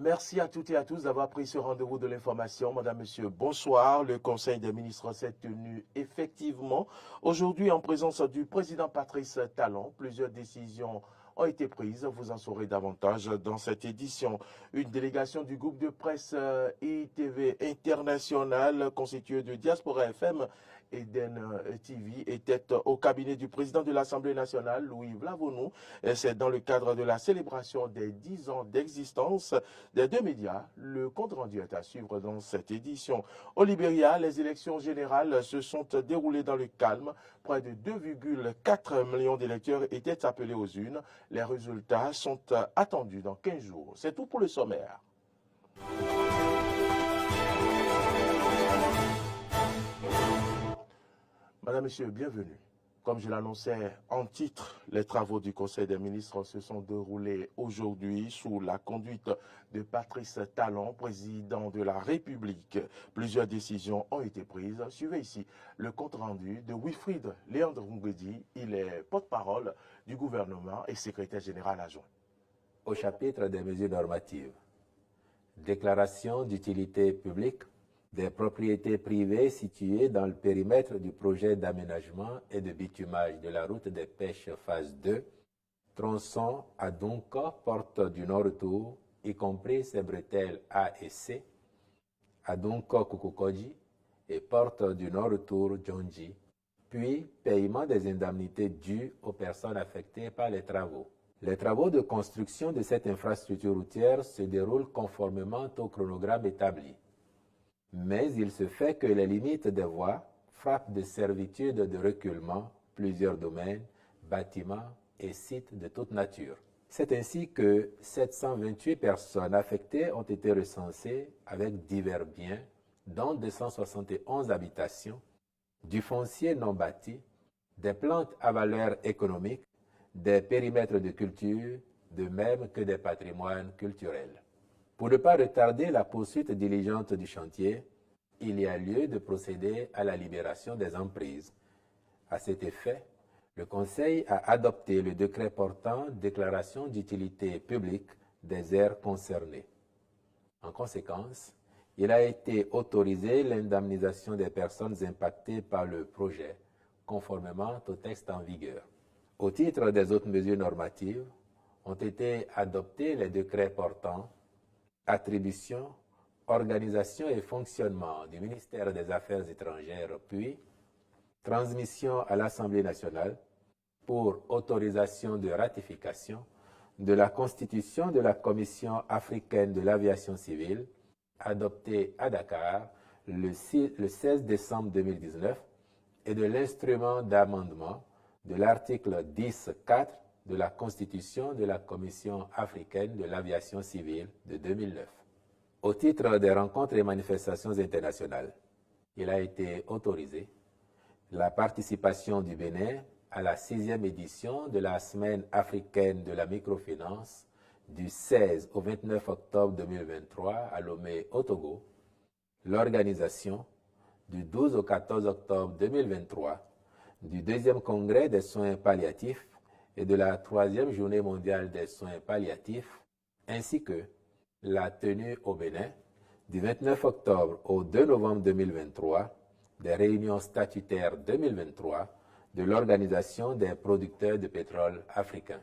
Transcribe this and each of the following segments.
Merci à toutes et à tous d'avoir pris ce rendez-vous de l'information. Madame, Monsieur, bonsoir. Le Conseil des ministres s'est tenu effectivement aujourd'hui en présence du président Patrice Talon. Plusieurs décisions ont été prises. Vous en saurez davantage dans cette édition. Une délégation du groupe de presse ITV International constituée de Diaspora FM et d'Eden TV était au cabinet du président de l'Assemblée nationale, Louis Vlavonou. C'est dans le cadre de la célébration des 10 ans d'existence des deux médias. Le compte rendu est à suivre dans cette édition. Au Libéria, les élections générales se sont déroulées dans le calme. Près de 2,4 millions d'électeurs étaient appelés aux urnes. Les résultats sont attendus dans 15 jours. C'est tout pour le sommaire. Madame, Monsieur, bienvenue. Comme je l'annonçais en titre, les travaux du Conseil des ministres se sont déroulés aujourd'hui sous la conduite de Patrice Talon, président de la République. Plusieurs décisions ont été prises. Suivez ici le compte rendu de Wilfried Léandre Ngoudi. Il est porte-parole du gouvernement et secrétaire général adjoint. Au chapitre des mesures normatives, déclaration d'utilité publique des propriétés privées situées dans le périmètre du projet d'aménagement et de bitumage de la route des pêches phase 2, tronçon à Dunka, porte du Nord-Retour, y compris ses bretelles A et C, à Dunka Kukukoji et porte du Nord-Retour Djonji, puis paiement des indemnités dues aux personnes affectées par les travaux. Les travaux de construction de cette infrastructure routière se déroulent conformément au chronogramme établi. Mais il se fait que les limites des voies frappent de servitude de reculement plusieurs domaines, bâtiments et sites de toute nature. C'est ainsi que 728 personnes affectées ont été recensées avec divers biens, dont 271 habitations, du foncier non bâti, des plantes à valeur économique, des périmètres de culture, de même que des patrimoines culturels. Pour ne pas retarder la poursuite diligente du chantier, il y a lieu de procéder à la libération des emprises. À cet effet, le Conseil a adopté le décret portant déclaration d'utilité publique des aires concernées. En conséquence, il a été autorisé l'indemnisation des personnes impactées par le projet, conformément au texte en vigueur. Au titre des autres mesures normatives, ont été adoptés les décrets portant attribution, organisation et fonctionnement du ministère des Affaires étrangères, puis transmission à l'Assemblée nationale pour autorisation de ratification de la constitution de la Commission africaine de l'aviation civile, adoptée à Dakar le 16 décembre 2019, et de l'instrument d'amendement de l'article 10.4 de la Constitution de la Commission africaine de l'aviation civile de 2009. Au titre des rencontres et manifestations internationales, il a été autorisé la participation du Bénin à la 6e édition de la Semaine africaine de la microfinance du 16 au 29 octobre 2023 à Lomé, au Togo, l'organisation du 12 au 14 octobre 2023 du 2e congrès des soins palliatifs et de la 3e journée mondiale des soins palliatifs, ainsi que la tenue au Bénin du 29 octobre au 2 novembre 2023 des réunions statutaires 2023 de l'Organisation des producteurs de pétrole africains.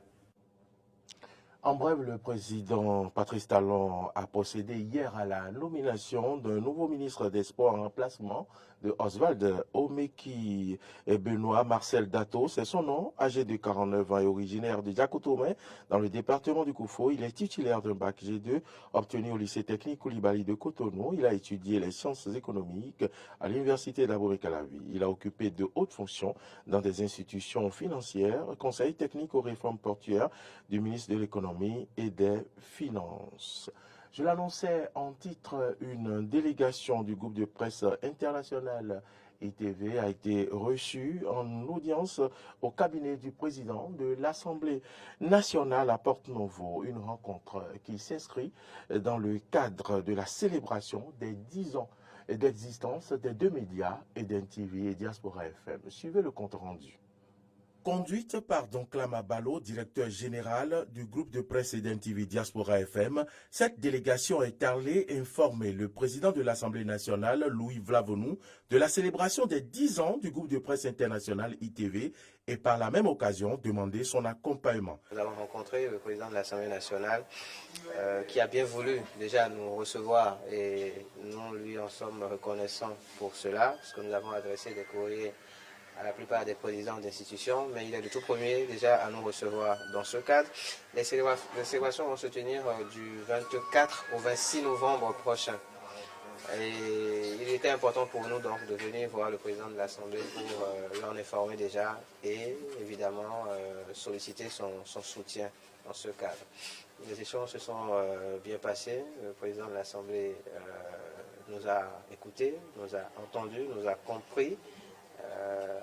En bref, le président Patrice Talon a procédé hier à la nomination d'un nouveau ministre des Sports en remplacement de Oswald Omeki et Benoît Marcel Dato. C'est son nom, âgé de 49 ans et originaire de Diakotomé, dans le département du Koufo. Il est titulaire d'un bac G2 obtenu au lycée technique Koulibaly de Cotonou. Il a étudié les sciences économiques à l'université d'Abomey-Calavi. Il a occupé de hautes fonctions dans des institutions financières, conseil technique aux réformes portuaires du ministre de l'économie et des finances. Je l'annonçais en titre, une délégation du groupe de presse international ITV a été reçue en audience au cabinet du président de l'Assemblée nationale à Porte-Novo. Une rencontre qui s'inscrit dans le cadre de la célébration des 10 ans d'existence des deux médias, Eden TV et Diaspora FM. Suivez le compte rendu. Conduite par Donklama Balo, directeur général du groupe de presse d'NTV Diaspora FM, cette délégation est allée informer le président de l'Assemblée nationale, Louis Vlavonou, de la célébration des 10 ans du groupe de presse international ITV et par la même occasion demander son accompagnement. Nous avons rencontré le président de l'Assemblée nationale qui a bien voulu déjà nous recevoir et nous lui en sommes reconnaissants pour cela, parce que nous avons adressé des courriers à la plupart des présidents d'institutions, mais il est le tout premier déjà à nous recevoir dans ce cadre. Les célébrations vont se tenir du 24 au 26 novembre prochain. Et il était important pour nous donc de venir voir le président de l'Assemblée pour l'en informer déjà et évidemment solliciter son soutien dans ce cadre. Les échanges se sont bien passés. Le président de l'Assemblée nous a écoutés, nous a entendus, nous a compris.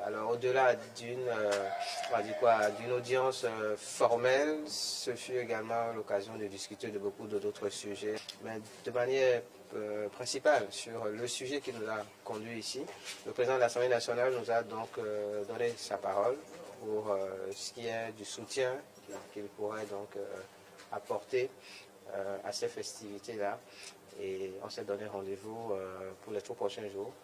Alors au-delà d'une audience formelle, ce fut également l'occasion de discuter de beaucoup d'autres sujets, mais de manière principale sur le sujet qui nous a conduit ici. Le président de l'Assemblée nationale nous a donc donné sa parole pour ce qui est du soutien qu'il pourrait donc apporter à ces festivités-là. Et on s'est donné rendez-vous pour les 3 prochains jours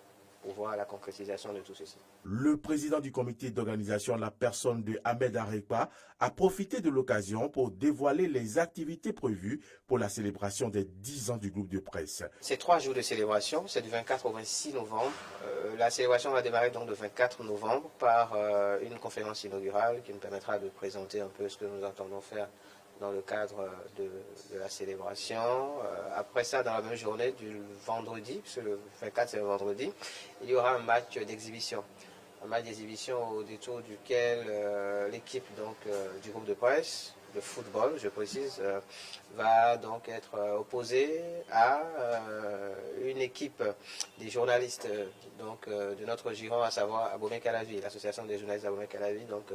pour voir la concrétisation de tout ceci. Le président du comité d'organisation, la personne de Ahmed Arekpa, a profité de l'occasion pour dévoiler les activités prévues pour la célébration des 10 ans du groupe de presse. C'est 3 jours de célébration, c'est du 24 au 26 novembre. La célébration va démarrer donc le 24 novembre par une conférence inaugurale qui nous permettra de présenter un peu ce que nous entendons faire dans le cadre de la célébration. Après ça, dans la même journée du vendredi, puisque le 24 c'est le vendredi, il y aura un match d'exhibition. Un match d'exhibition au détour duquel l'équipe du groupe de presse, de football, je précise, va donc être opposée à une équipe des journalistes de notre giron, à savoir Abomey Calavi, l'association des journalistes d'Abomey Calavi. Donc,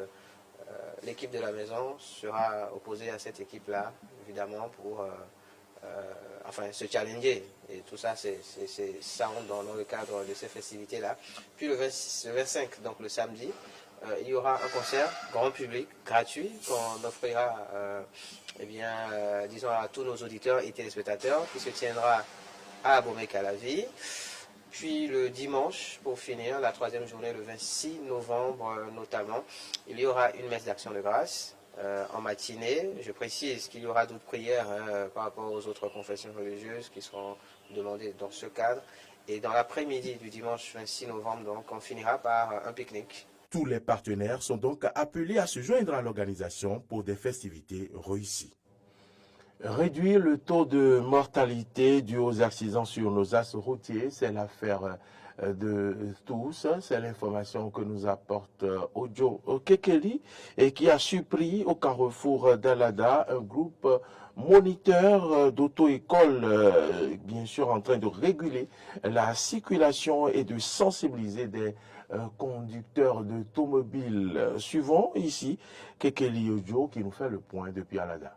l'équipe de la maison sera opposée à cette équipe-là, évidemment, pour se challenger. Et tout ça, ça rentre dans le cadre de ces festivités-là. Puis le 25, donc le samedi, il y aura un concert grand public, gratuit, qu'on offrira disons à tous nos auditeurs et téléspectateurs, qui se tiendra à Abomey Calavi. Puis le dimanche, pour finir, la 3e journée, le 26 novembre notamment, il y aura une messe d'action de grâce en matinée. Je précise qu'il y aura d'autres prières par rapport aux autres confessions religieuses qui seront demandées dans ce cadre. Et dans l'après-midi du dimanche 26 novembre, donc, on finira par un pique-nique. Tous les partenaires sont donc appelés à se joindre à l'organisation pour des festivités réussies. Réduire le taux de mortalité dû aux accidents sur nos axes routiers, c'est l'affaire de tous. C'est l'information que nous apporte Ojo Kekeli et qui a surpris au carrefour d'Alada un groupe moniteur d'auto-école, bien sûr en train de réguler la circulation et de sensibiliser des conducteurs d'automobiles. Suivons ici Kekeli Ojo qui nous fait le point depuis Alada.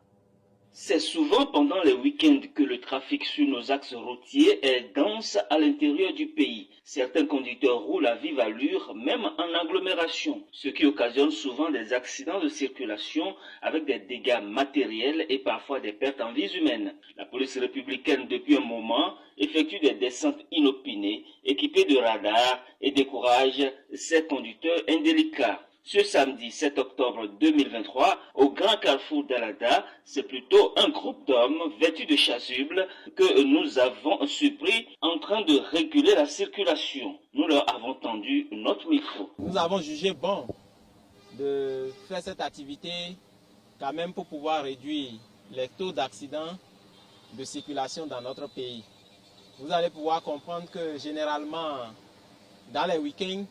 C'est souvent pendant les week-ends que le trafic sur nos axes routiers est dense à l'intérieur du pays. Certains conducteurs roulent à vive allure, même en agglomération, ce qui occasionne souvent des accidents de circulation avec des dégâts matériels et parfois des pertes en vies humaines. La police républicaine, depuis un moment, effectue des descentes inopinées, équipées de radars et décourage ces conducteurs indélicats. Ce samedi 7 octobre 2023, au Grand Carrefour d'Alada, c'est plutôt un groupe d'hommes vêtus de chasubles que nous avons surpris en train de réguler la circulation. Nous leur avons tendu notre micro. Nous avons jugé bon de faire cette activité quand même pour pouvoir réduire les taux d'accidents de circulation dans notre pays. Vous allez pouvoir comprendre que généralement, dans les week-ends,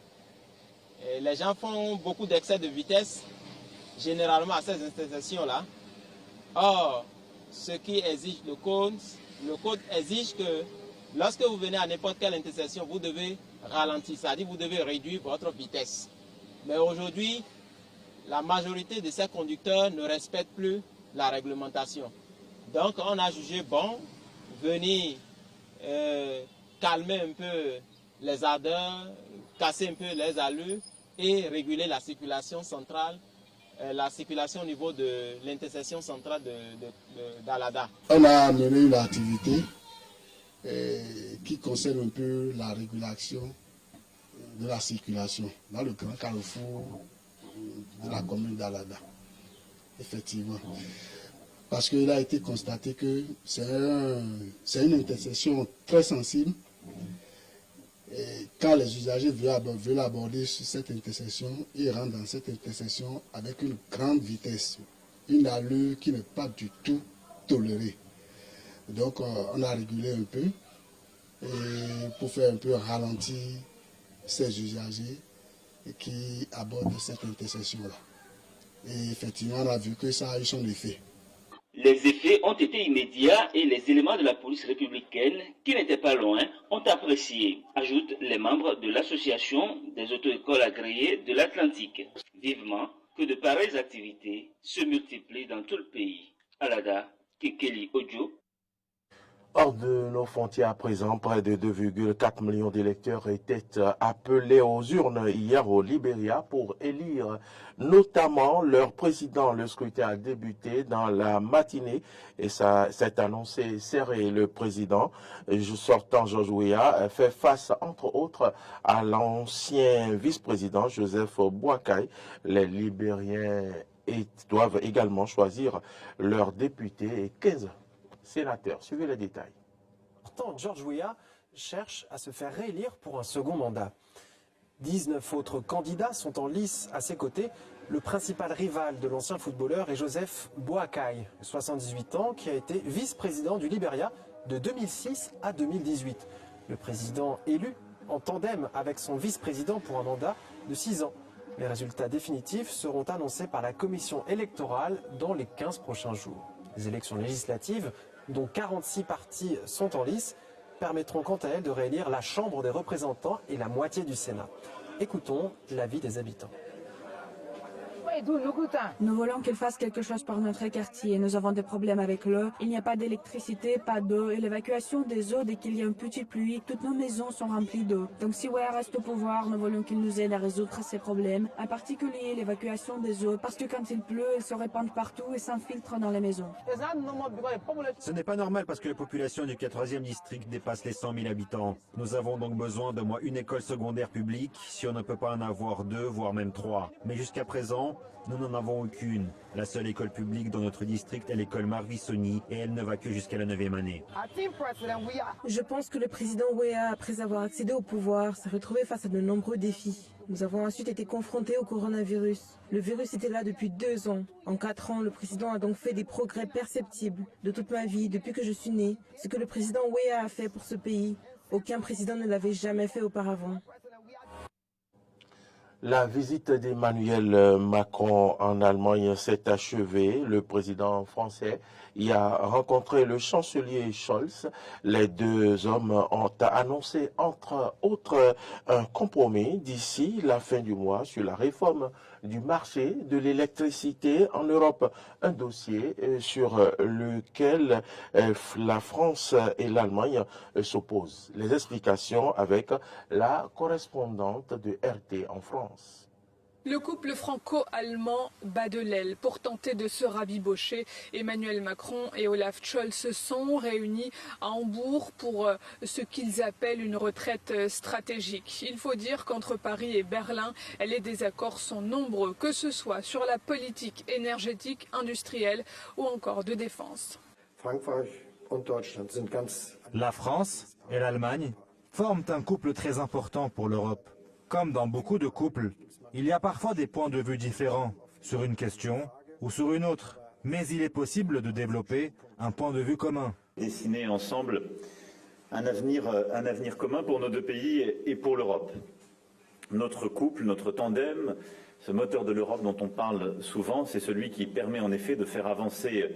les gens font beaucoup d'excès de vitesse, généralement à ces intersections-là. Or, ce qui exige le code exige que lorsque vous venez à n'importe quelle intersection, vous devez ralentir, c'est-à-dire vous devez réduire votre vitesse. Mais aujourd'hui, la majorité de ces conducteurs ne respectent plus la réglementation. Donc, on a jugé bon venir calmer un peu les ardeurs, casser un peu les allures et réguler la circulation centrale la circulation au niveau de l'intersection centrale d'Alada. On a mené une activité qui concerne un peu la régulation de la circulation dans le grand carrefour de la commune d'Alada. Effectivement. Parce qu'il a été constaté que c'est une intersection très sensible. Et quand les usagers veulent aborder cette intersection, ils rentrent dans cette intersection avec une grande vitesse, une allure qui n'est pas du tout tolérée. Donc on a régulé un peu pour faire un peu ralentir ces usagers qui abordent cette intersection-là. Et effectivement, on a vu que ça a eu son effet. Les effets ont été immédiats et les éléments de la police républicaine, qui n'étaient pas loin, ont apprécié, ajoutent les membres de l'association des auto-écoles agréées de l'Atlantique. Vivement que de pareilles activités se multiplient dans tout le pays. Alada, Kekeli Ojo. Hors de nos frontières à présent, près de 2,4 millions d'électeurs étaient appelés aux urnes hier au Libéria pour élire notamment leur président. Le scrutin a débuté dans la matinée et ça s'est annoncé serré. Le président sortant George Weah fait face entre autres à l'ancien vice-président Joseph Boakai. Les Libériens doivent également choisir leurs députés et 15 sénateur. Suivez les détails. Pourtant, George Weah cherche à se faire réélire pour un second mandat. 19 autres candidats sont en lice à ses côtés. Le principal rival de l'ancien footballeur est Joseph Boakai, 78 ans, qui a été vice-président du Libéria de 2006 à 2018. Le président élu en tandem avec son vice-président pour un mandat de 6 ans. Les résultats définitifs seront annoncés par la commission électorale dans les 15 prochains jours. Les élections législatives, dont 46 partis sont en lice, permettront quant à elles de réélire la Chambre des représentants et la moitié du Sénat. Écoutons l'avis des habitants. Nous voulons qu'ils fassent quelque chose pour notre quartier. Nous avons des problèmes avec l'eau. Il n'y a pas d'électricité, pas d'eau et l'évacuation des eaux dès qu'il y a une petite pluie. Toutes nos maisons sont remplies d'eau. Donc si Weah reste au pouvoir, nous voulons qu'il nous aide à résoudre ces problèmes. En particulier l'évacuation des eaux parce que quand il pleut, elles se répandent partout et s'infiltrent dans les maisons. Ce n'est pas normal parce que la population du 4e district dépasse les 100 000 habitants. Nous avons donc besoin d'au moins une école secondaire publique si on ne peut pas en avoir 2, voire même 3. Mais jusqu'à présent, nous n'en avons aucune. La seule école publique dans notre district est l'école Marvisoni et elle ne va que jusqu'à la 9e année. Je pense que le président Weah, après avoir accédé au pouvoir, s'est retrouvé face à de nombreux défis. Nous avons ensuite été confrontés au coronavirus. Le virus était là depuis 2 ans. En 4 ans, le président a donc fait des progrès perceptibles. De toute ma vie, depuis que je suis né, ce que le président Weah a fait pour ce pays, aucun président ne l'avait jamais fait auparavant. La visite d'Emmanuel Macron en Allemagne s'est achevée. Le président français y a rencontré le chancelier Scholz. Les deux hommes ont annoncé, entre autres, un compromis d'ici la fin du mois sur la réforme du marché de l'électricité en Europe. Un dossier sur lequel la France et l'Allemagne s'opposent. Les explications avec la correspondante de RT en France. Le couple franco-allemand bat de l'aile. Pour tenter de se rabibocher, Emmanuel Macron et Olaf Scholz se sont réunis à Hambourg pour ce qu'ils appellent une retraite stratégique. Il faut dire qu'entre Paris et Berlin, les désaccords sont nombreux, que ce soit sur la politique énergétique, industrielle ou encore de défense. La France et l'Allemagne forment un couple très important pour l'Europe. Comme dans beaucoup de couples, il y a parfois des points de vue différents sur une question ou sur une autre, mais il est possible de développer un point de vue commun. Dessiner ensemble un avenir commun pour nos deux pays et pour l'Europe. Notre couple, notre tandem, ce moteur de l'Europe dont on parle souvent, c'est celui qui permet en effet de faire avancer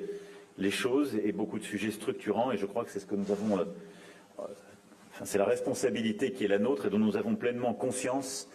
les choses et beaucoup de sujets structurants, et je crois que c'est ce que nous avons, c'est la responsabilité qui est la nôtre et dont nous avons pleinement conscience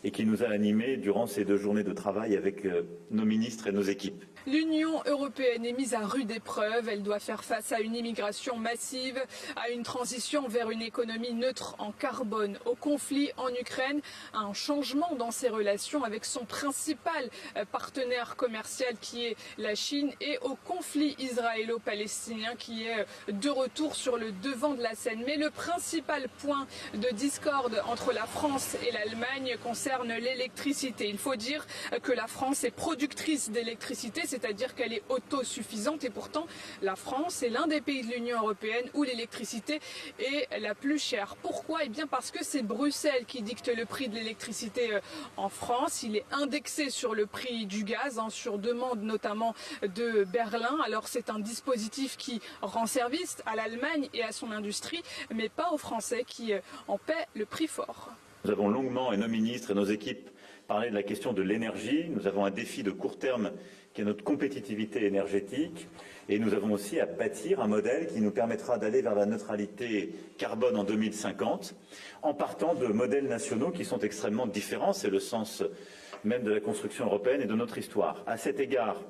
et qui nous a animés durant ces 2 journées de travail avec nos ministres et nos équipes. L'Union européenne est mise à rude épreuve. Elle doit faire face à une immigration massive, à une transition vers une économie neutre en carbone, au conflit en Ukraine, à un changement dans ses relations avec son principal partenaire commercial qui est la Chine et au conflit israélo-palestinien qui est de retour sur le devant de la scène. Mais le principal point de discorde entre la France et l'Allemagne concerne l'électricité. Il faut dire que la France est productrice d'électricité, c'est-à-dire qu'elle est autosuffisante et pourtant la France est l'un des pays de l'Union européenne où l'électricité est la plus chère. Pourquoi? Eh bien parce que c'est Bruxelles qui dicte le prix de l'électricité en France. Il est indexé sur le prix du gaz, sur demande notamment de Berlin. Alors c'est un dispositif qui rend service à l'Allemagne et à son industrie, mais pas aux Français qui en paient le prix fort. Nous avons longuement, et nos ministres et nos équipes, parlé de la question de l'énergie. Nous avons un défi de court terme qui est notre compétitivité énergétique. Et nous avons aussi à bâtir un modèle qui nous permettra d'aller vers la neutralité carbone en 2050, en partant de modèles nationaux qui sont extrêmement différents. C'est le sens même de la construction européenne et de notre histoire. À cet égard,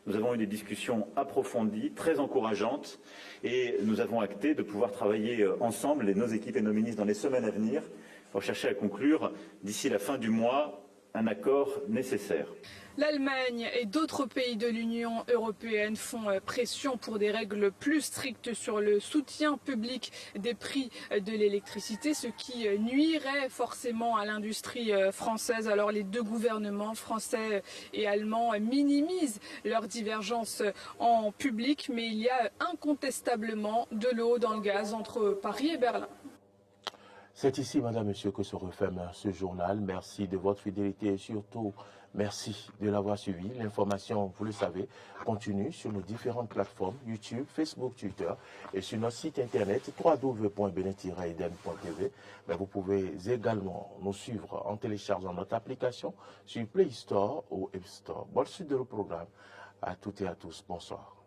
nous avons eu des discussions approfondies, très encourageantes, et nous avons acté de pouvoir travailler ensemble, nos équipes et nos ministres, dans les semaines à venir, pour chercher à conclure, d'ici la fin du mois, un accord nécessaire. L'Allemagne et d'autres pays de l'Union européenne font pression pour des règles plus strictes sur le soutien public des prix de l'électricité, ce qui nuirait forcément à l'industrie française. Alors les deux gouvernements, français et allemand, minimisent leurs divergences en public, mais il y a incontestablement de l'eau dans le gaz entre Paris et Berlin. C'est ici, madame, monsieur, que se referme ce journal. Merci de votre fidélité et surtout, merci de l'avoir suivi. L'information, vous le savez, continue sur nos différentes plateformes, YouTube, Facebook, Twitter et sur notre site internet www.benin-eden.tv. Mais vous pouvez également nous suivre en téléchargeant notre application sur Play Store ou App Store. Bonne suite de le programme. À toutes et à tous. Bonsoir.